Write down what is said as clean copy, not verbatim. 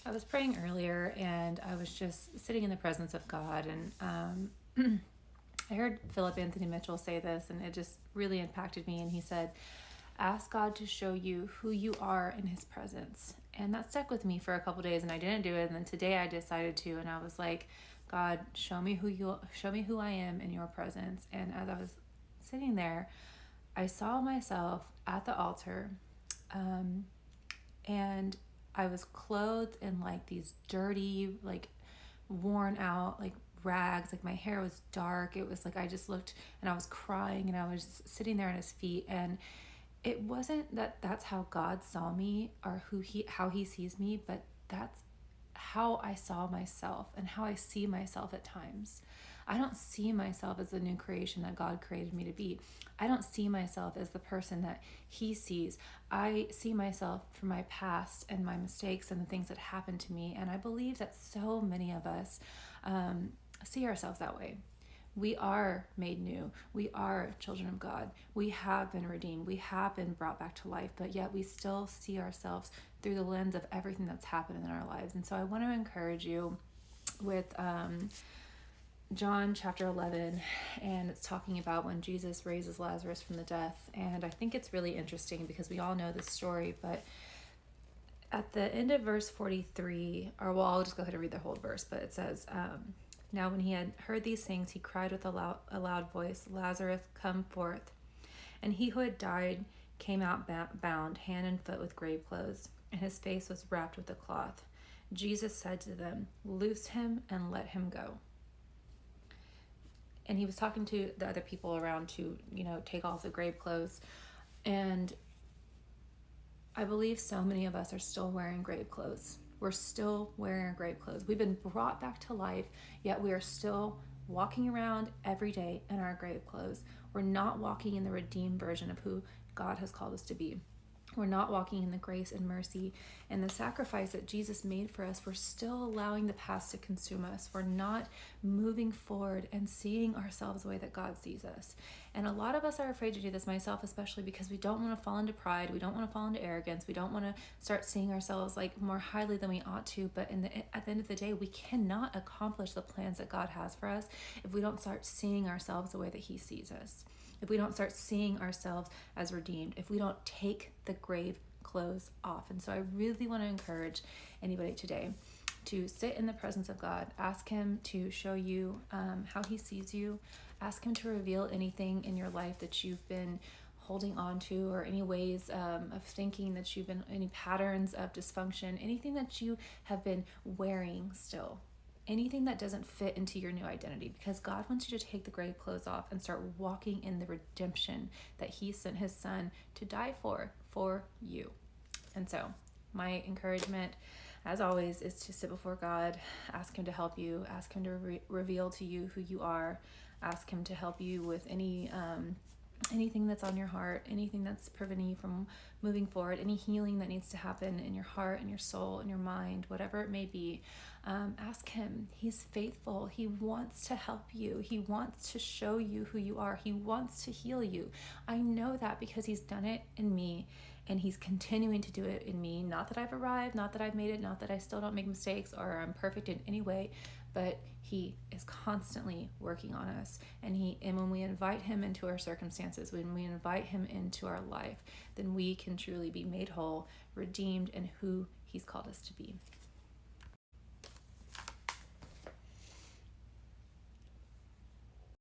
I was praying earlier and I was just sitting in the presence of God, and I heard Philip Anthony Mitchell say this, and it just really impacted me. And he said, ask God to show you who you are in his presence. And that stuck with me for a couple days, and I didn't do it. And then today I decided to, and I was like, God, show me who I am in your presence. And as I was sitting there, I saw myself at the altar, and I was clothed in like these dirty, like worn out, like rags. Like my hair was dark. It was like I just looked, and I was crying, and I was just sitting there at his feet. And it wasn't that that's how God saw me or how he sees me, but that's how I saw myself and how I see myself at times. I don't see myself as the new creation that God created me to be. I don't see myself as the person that he sees. I see myself from my past and my mistakes and the things that happened to me. And I believe that so many of us see ourselves that way. We are made new. We are children of God. We have been redeemed. We have been brought back to life, but yet we still see ourselves through the lens of everything that's happened in our lives. And so I want to encourage you with John chapter 11, and it's talking about when Jesus raises Lazarus from the death. And I think it's really interesting because we all know this story, but at the end of verse 43, or well, I'll just go ahead and read the whole verse, but it says, now when he had heard these things, he cried with a loud voice, Lazarus, come forth. And he who had died came out bound, hand and foot with grave clothes, and his face was wrapped with a cloth. Jesus said to them, loose him and let him go. And he was talking to the other people around to, take off the grave clothes. And I believe so many of us are still wearing grave clothes. We're still wearing our grave clothes. We've been brought back to life, yet we are still walking around every day in our grave clothes. We're not walking in the redeemed version of who God has called us to be. We're not walking in the grace and mercy and the sacrifice that Jesus made for us. We're still allowing the past to consume us. We're not moving forward and seeing ourselves the way that God sees us. And a lot of us are afraid to do this, myself especially, because we don't want to fall into pride. We don't want to fall into arrogance. We don't want to start seeing ourselves like more highly than we ought to. But at the end of the day, we cannot accomplish the plans that God has for us if we don't start seeing ourselves the way that he sees us. If we don't start seeing ourselves as redeemed, if we don't take the grave clothes off. And so I really want to encourage anybody today to sit in the presence of God. Ask him to show you how he sees you. Ask him to reveal anything in your life that you've been holding on to, or any ways of thinking that you've been, any patterns of dysfunction, anything that you have been wearing still. Anything that doesn't fit into your new identity, because God wants you to take the grave clothes off and start walking in the redemption that he sent his son to die for you. And so my encouragement, as always, is to sit before God, ask him to help you, ask him to reveal to you who you are, ask him to help you with anything that's on your heart, anything that's preventing you from moving forward, any healing that needs to happen in your heart and your soul and your mind, whatever it may be. Ask him. He's faithful. He wants to help you. He wants to show you who you are. He wants to heal you. I know that because he's done it in me, and he's continuing to do it in me. Not that I've arrived, not that I've made it, not that I still don't make mistakes or I'm perfect in any way, but he is constantly working on us. And when we invite him into our circumstances, when we invite him into our life, then we can truly be made whole, redeemed, and who he's called us to be.